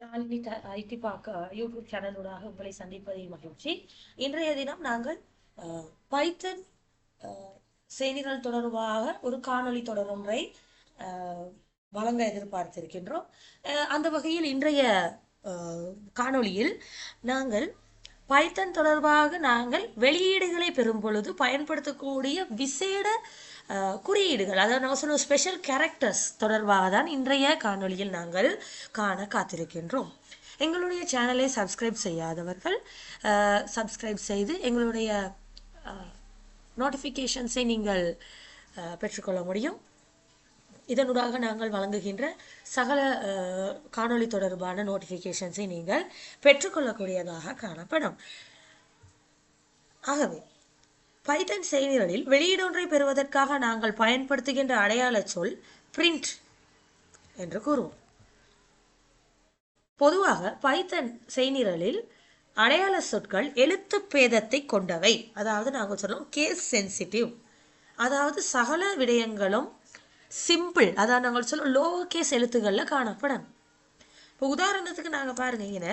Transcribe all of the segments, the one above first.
Nalini ID பார்க்க YouTube சேனலூடாக உங்களை சந்திப்பதில் மகிழ்ச்சி. இன்றைய தினம் நாங்கள் பைத்தன் செய்திகள் தொடர்பாக ஒரு காணொளி தொடரொன்றை வழங்க எதிர்பார்த்திருக்கின்றோம். அந்த வகையில் இன்றைய காணொளியில் நாங்கள் பைத்தன் தொடர்பாக நாங்கள் வெளியீடுகளை பெறும் பொழுது பயன்படுத்தக்கூடிய விசேட குறியீடுகள், அதாவது நம்ம சொல்லுவோம் ஸ்பெஷல் கேரக்டர்ஸ் தொடர்பாக தான் இன்றைய காணொளியில் நாங்கள் காண காத்திருக்கின்றோம். எங்களுடைய சேனலை சப்ஸ்கிரைப் செய்யாதவர்கள் சப்ஸ்கிரைப் செய்து எங்களுடைய நோட்டிஃபிகேஷன்ஸை நீங்கள் பெற்றுக்கொள்ள முடியும். இதனூடாக நாங்கள் வழங்குகின்ற சகல காணொளி தொடர்பான நோட்டிஃபிகேஷன்ஸை நீங்கள் பெற்றுக்கொள்ளக்கூடியதாக காணப்படும். ஆகவே பைத்தன் செயலிகளில் வெளியீடொன்றை பெறுவதற்காக நாங்கள் பயன்படுத்துகின்ற அடையாள சொல் பிரிண்ட் என்று கூறுவோம். பொதுவாக பைத்தன் செயலிகளில் அடையாள சொற்கள் எழுத்து பேதத்தை கொண்டவை, அதாவது நாங்கள் சொல்லுவோம் கேஸ் சென்சிட்டிவ், அதாவது சகல விடயங்களும் சிம்பிள், அதாவது நாங்கள் சொல்லுவோம் லோவர் கேஸ் எழுத்துக்களில் காணப்படும். இப்போ உதாரணத்துக்கு நாங்கள் பாருங்க, இங்கே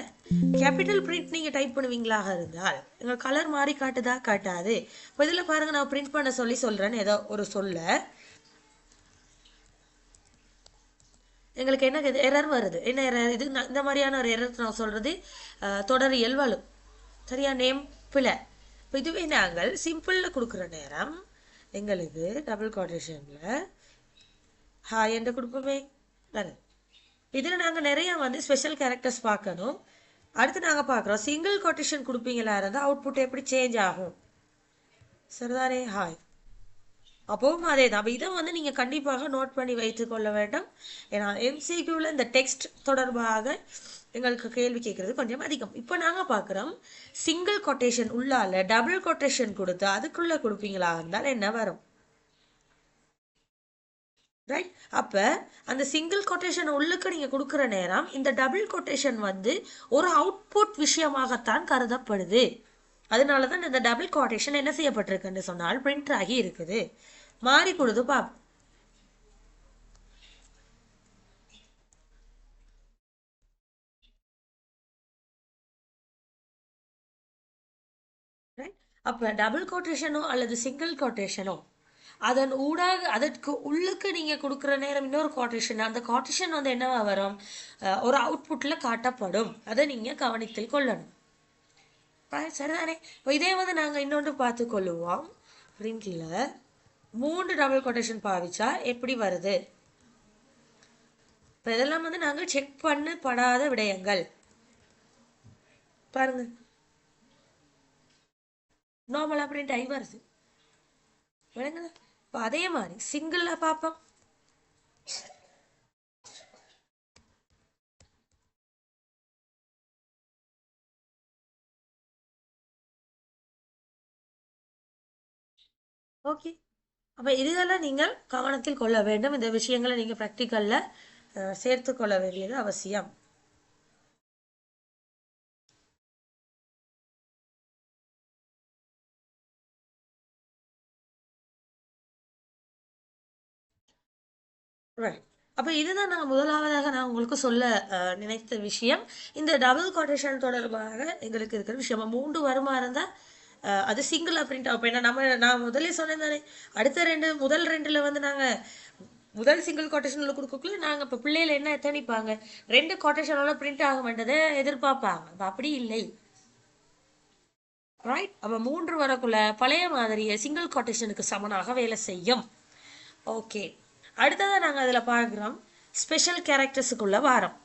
கேபிட்டல் பிரிண்ட் நீங்கள் டைப் பண்ணுவீங்களாக இருந்தால் எங்கள் கலர் மாறி காட்டுதா? காட்டாது. இப்போ இதில் பாருங்க, நான் பிரிண்ட் பண்ண சொல்கிறேன்னு ஏதோ ஒரு சொல்ல எங்களுக்கு என்ன எரர் வருது, என்ன எரர் இது? இந்த மாதிரியான ஒரு எரர் நான் சொல்கிறது தொடரியல் வலு, சரியா? நேம் பிழை. இப்போ இதுவே நாங்கள் சிம்பிளில் கொடுக்குற நேரம் எங்களுக்கு டபுள் கோட்டேஷனில் ஹாய் என்று கொடுப்போமே. இதில் நாங்கள் நிறைய ஸ்பெஷல் கேரக்டர்ஸ் பார்க்கணும். அடுத்து நாங்கள் பார்க்குறோம் சிங்கிள் கோட்டேஷன் கொடுப்பீங்களா இருந்தால் அவுட்புட் எப்படி சேஞ்ச் ஆகும், சரிதானே? ஹாய். அப்போவும் அதே தான். இதை நீங்கள் கண்டிப்பாக நோட் பண்ணி வைத்து கொள்ள வேண்டும். ஏன்னா எம்சிக்யூவில் இந்த டெக்ஸ்ட் தொடர்பாக எங்களுக்கு கேள்வி கேட்குறது கொஞ்சம் அதிகம். இப்போ நாங்கள் பார்க்குறோம் சிங்கிள் கொட்டேஷன் உள்ளால டபுள் கொட்டேஷன் கொடுத்து அதுக்குள்ளே கொடுப்பீங்களா இருந்தால் என்ன வரும், ரைட்? அப்போ அந்த சிங்கிள் கொட்டேஷன் உள்ளுக்கு நீங்கள் கொடுக்குற நேரம் இந்த டபுள் கொட்டேஷன் ஒரு அவுட்புட் விஷயமாகத்தான் கருதப்படுது. அதனால தான் இந்த டபுள் கொட்டேஷன் என்ன செய்யப்பட்டிருக்குன்னு சொன்னால் பிரிண்ட் ஆகி இருக்குது. மாறி கொடுத்து பார்ப்போம். அப்போ டபுள் கொட்டேஷனோ அல்லது சிங்கிள் கொட்டேஷனோ அதன் ஊடாக அதற்கு உள்ளுக்கு நீங்கள் கொடுக்குற நேரம் இன்னொரு கோட்டேஷன், அந்த கோட்டேஷன் என்னவா வரும், ஒரு அவுட்புட்டில் காட்டப்படும். அதை நீங்கள் கவனித்தில் கொள்ளணும், சரிதானே? இதே நாங்கள் இன்னொன்று பார்த்து கொள்ளுவோம். பிரிண்டில் 3 டபுள் கோட்டேஷன் பாவிச்சா எப்படி வருது? இப்போ இதெல்லாம் நாங்கள் செக் பண்ணப்படாத விடயங்கள். பாருங்க, நார்மலாக பிரிண்ட் ஆகி வருது, விளங்குது? இப்போ அதே மாதிரி சிங்கிளில் பார்ப்போம். ஓகே, அப்போ இதெல்லாம் நீங்கள் கவனத்தில் கொள்ள வேண்டும். இந்த விஷயங்களை நீங்கள் ப்ராக்டிக்கலில் சேர்த்து கொள்ள வேண்டியது அவசியம். ரைட். அப்போ இதுதான் நாங்கள் முதலாவதாக நான் உங்களுக்கு சொல்ல நினைத்த விஷயம். இந்த டபுள் கோட்டேஷன் தொடர்பாக எங்களுக்கு இருக்கிற விஷயம் 3 வருமா இருந்தால் அது சிங்கிளாக பிரிண்ட் ஆகும். ஏன்னா நான் முதலே சொன்னேன் தானே, அடுத்த முதல் 2ல் நாங்கள் முதல் சிங்கிள் கோட்டேஷனில் கொடுக்கக்குள்ள நாங்கள் இப்போ பிள்ளைகள் என்ன எத்தனிப்பாங்க, 2 கோட்டேஷனோட பிரிண்ட் ஆக வேண்டதை எதிர்பார்ப்பாங்க. அப்போ அப்படி இல்லை, ரைட்? அப்போ 3 வரக்குள்ள பழைய மாதிரியே சிங்கிள் கோட்டேஷனுக்கு சமனாக வேலை செய்யும். ஓகே, அடுத்ததாக நாங்கள் அதில் பார்க்குறோம் ஸ்பெஷல் கேரக்டர்ஸுக்குள்ள வாரம்,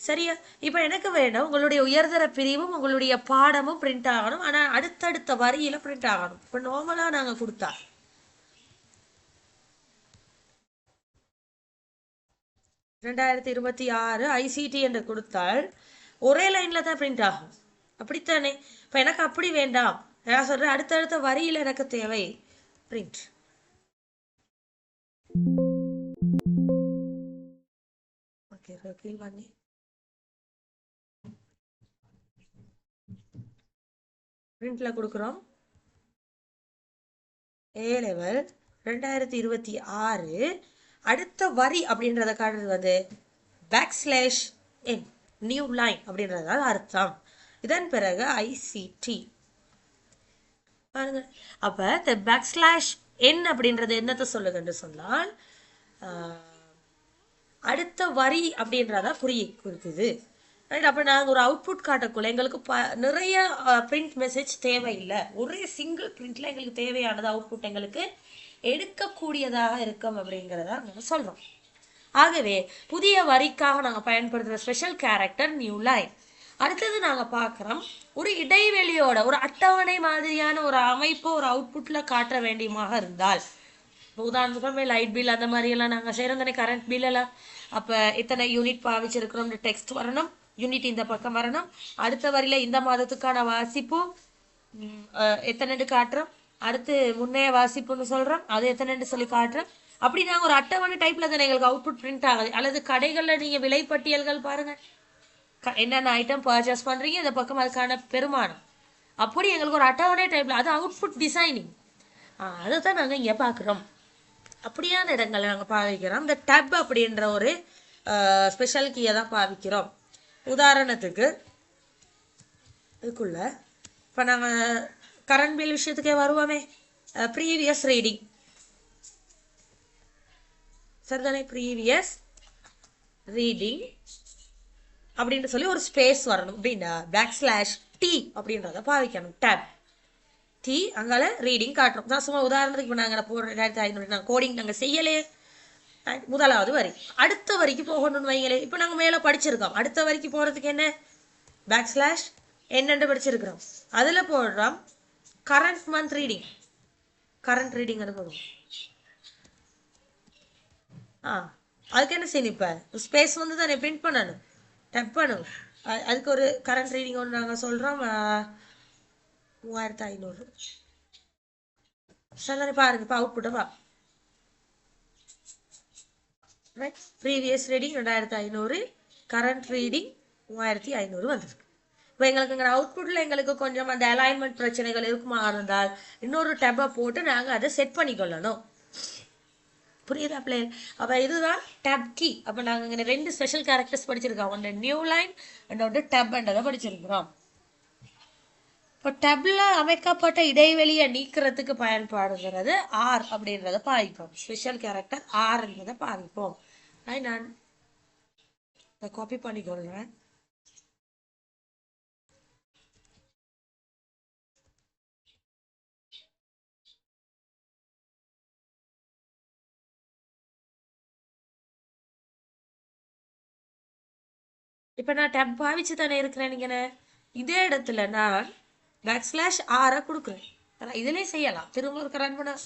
சரியா? இப்போ எனக்கு வேணும் உங்களுடைய உயர்தர பிரிவும் உங்களுடைய பாடமும் பிரிண்ட் ஆகணும், ஆனால் அடுத்தடுத்த வரியில் பிரிண்ட் ஆகணும். இப்போ நார்மலாக நாங்கள் கொடுத்தா 2026 ஐசிடி என்று கொடுத்தால் ஒரே லைனில் தான் பிரிண்ட் ஆகும், அப்படித்தானே? இப்போ எனக்கு அப்படி வேண்டாம், நான் சொல்கிறேன் அடுத்தடுத்த வரியில் எனக்கு தேவை பிரிண்ட். பிரிண்ட்ல கொடுக்குறோம் A லெவல் 2026 அடுத்த வரி அப்படின்றத காட்டுறது \n நியூ லைன் அப்படின்றதால அர்த்தம். இதன் பிறகு ICT பாருங்க. அப்ப இந்த பேக்ஸ்லாஷ் என் அப்படின்றது என்னத்தை சொல்லுதுன்னு சொன்னால் அடுத்த வரி அப்படின்றத குறிக்குது. ரைட். அப்போ நாங்கள் ஒரு அவுட்புட் காட்டக்குள்ள எங்களுக்கு நிறைய பிரிண்ட் மெசேஜ் தேவையில்லை. ஒரே சிங்கிள் பிரிண்ட்ல எங்களுக்கு தேவையானது அவுட்புட் எங்களுக்கு எடுக்கக்கூடியதாக இருக்கும் அப்படிங்கிறத நாங்கள் சொல்கிறோம். ஆகவே புதிய வரிக்காக நாங்கள் பயன்படுத்துகிற ஸ்பெஷல் கேரக்டர் நியூ லைன். அடுத்தது நாங்கள் பார்க்குறோம் ஒரு இடைவெளியோட ஒரு அட்டவணை மாதிரியான ஒரு அமைப்பு ஒரு அவுட்புட்டில் காட்ட வேண்டியமாக இருந்தால், உதாரணத்துக்கு லைட் பில் அந்த மாதிரியெல்லாம் நாங்கள் செய்கிறோம் தானே, கரண்ட் பில்லெல்லாம். அப்போ இத்தனை யூனிட் பாவிச்சிருக்கிறோம் டெக்ஸ்ட் வரணும், யூனிட் இந்த பக்கம் வரணும், அடுத்த வரியில் இந்த மாதத்துக்கான வாசிப்பு எத்தனைண்டு காட்டுறோம், அடுத்து முன்னைய வாசிப்புன்னு சொல்கிறோம், அது எத்தனைண்டு சொல்லி காட்டுறோம். அப்படி நாங்கள் ஒரு அட்டவணை டைப்பில் தானே எங்களுக்கு அவுட்புட் பிரிண்ட் ஆகுது. அல்லது கடைகளில் நீங்கள் விலைப்பட்டியல்கள் பாருங்கள், என்னென்ன ஐட்டம் பர்ச்சேஸ் பண்ணுறீங்க, இந்த பக்கம் அதுக்கான பெருமானம், அப்படி எங்களுக்கு ஒரு அட்டவணை டைப்பில் அது அவுட்புட் டிசைனிங். அதை தான் நாங்கள் இங்கே பார்க்குறோம். அப்படியான இடங்களை நாங்கள் பாவிக்கிறோம். இந்த டப் அப்படின்ற ஒரு ஸ்பெஷல் கீயை தான் பாவிக்கிறோம். உதாரணத்துக்கு இதுக்குள்ள இப்போ நாங்கள் கரண்ட் பில் விஷயத்துக்கே வருவோமே, ப்ரீவியஸ் ரீடிங் சரிதானே, ப்ரீவியஸ் ரீடிங் அப்படின்னு சொல்லி ஒரு ஸ்பேஸ் வரணும். அப்படின்னா /T அப்படின்றத பாவிக்கணும். டேப் டி அங்கால ரீடிங் காட்டுறோம். நான் சும்மா உதாரணத்துக்கு இப்போ நாங்கள் போடுற 2500 நாங்கள் கோடிங் நாங்கள் செய்யலே. முதலாவது வரி அடுத்த வரிக்கு போகணும்னு வைங்களே. இப்போ நாங்கள் மேலே படிச்சிருக்கோம், அடுத்த வரிக்கு போகிறதுக்கு என்ன /N படிச்சிருக்கிறோம், அதில் போடுறோம் current month reading. Current reading அது போடுவோம். அதுக்கு என்ன செய்யணும், இப்போ ஸ்பேஸ் வந்து தானே பிரிண்ட் பண்ணணும், டப் பண்ணணும். அதுக்கு ஒரு கரண்ட் ரீடிங் ஒன்று நாங்கள் சொல்கிறோம் 3500. சரி பாருங்க, இப்போ அவுட்புட்டை பா. Right. Previous reading 2500, current reading 3500 வந்துருக்கு. இப்போ எங்களுக்கு இங்கே அவுட்புட்டில் எங்களுக்கு கொஞ்சம் அந்த அலைன்மெண்ட் பிரச்சனைகள் இருக்குமா இருந்தால் இன்னொரு டப்பை போட்டு நாங்கள் அதை செட் பண்ணிக்கொள்ளணும். புரியுதா பிள்ளை? அப்போ இதுதான் டப் கீ. அப்போ நாங்கள் இங்கே 2 ஸ்பெஷல் கேரக்டர்ஸ் படிச்சிருக்கோம், ஒன்று நியூ லைன் இன்னொன்று டப்ன்றதை படிச்சிருக்கிறோம். இப்போ டப்ல அமைக்கப்பட்ட இடைவெளியை நீக்கிறதுக்கு பயன்படுகிறது ஆர் அப்படின்றத பாவிப்போம். ஸ்பெஷல் கேரக்டர் ஆர் என்பதை பாவிப்போம். நான் இதை காப்பி பண்ணிக்கொள்கிறேன். இப்போ நான் டப் பாவிச்சு தானே இருக்கிறேன். நீங்கள் இதே இடத்துல நான் /R கொடுக்குறேன். ஆனால் இதிலே செய்யலாம், திரும்ப ஒரு ரன் பண்ண.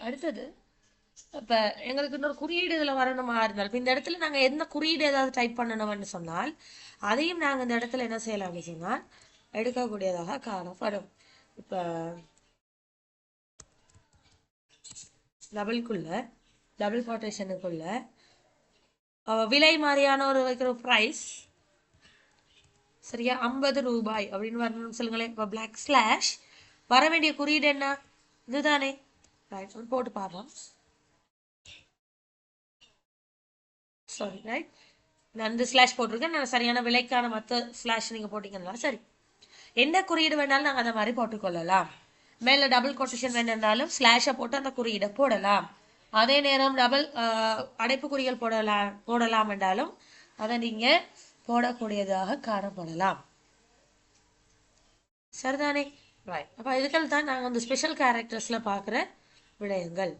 அடுத்தது இப்போ எங்களுக்கு இன்னொரு குறியீடு இதில் வரணுமா இருந்தால், இப்போ இந்த இடத்துல நாங்கள் எந்த குறியீடு ஏதாவது டைப் பண்ணணும்னு சொன்னால் அதையும் நாங்கள் இந்த இடத்துல என்ன செய்யலாம் அப்படின்னு சொன்னால் எடுக்கக்கூடியதாக காணப்படும். இப்போ டபுள் கோட்டேஷனுக்குள்ள விலை மாதிரியான ஒரு வைக்கிற ப்ரைஸ் சரியா 50 ரூபாய் அப்படின்னு வரணும்னு சொல்லுங்களேன். இப்போ / வர வேண்டிய குறியீடு என்ன, இதுதானே. ரைட், போட்டு பார்ப்போம். சாரி, ரைட், நான் இந்த ஸ்லாஷ் போட்டிருக்கேன். நான் சரியான விலைக்கான மற்ற ஸ்லாஷ் நீங்கள் போட்டிங்கன்னா சரி. எந்த குறியீடு வேணாலும் நாங்கள் அந்த மாதிரி போட்டுக்கொள்ளலாம். மேலே டபுள் கோட்டேஷன் வேணுன்னாலும் ஸ்லாஷை போட்டு அந்த குறியீடை போடலாம். அதே நேரம் டபுள் அடைப்புக்குறிகள் போடலாம் என்றாலும் அதை நீங்கள் போடக்கூடியதாக காணப்படலாம். சரிதானே? ரைட். அப்போ இதுக்கள் தான் நாங்கள் வந்து ஸ்பெஷல் கேரக்டர்ஸில் பார்க்குற விடயங்கள்.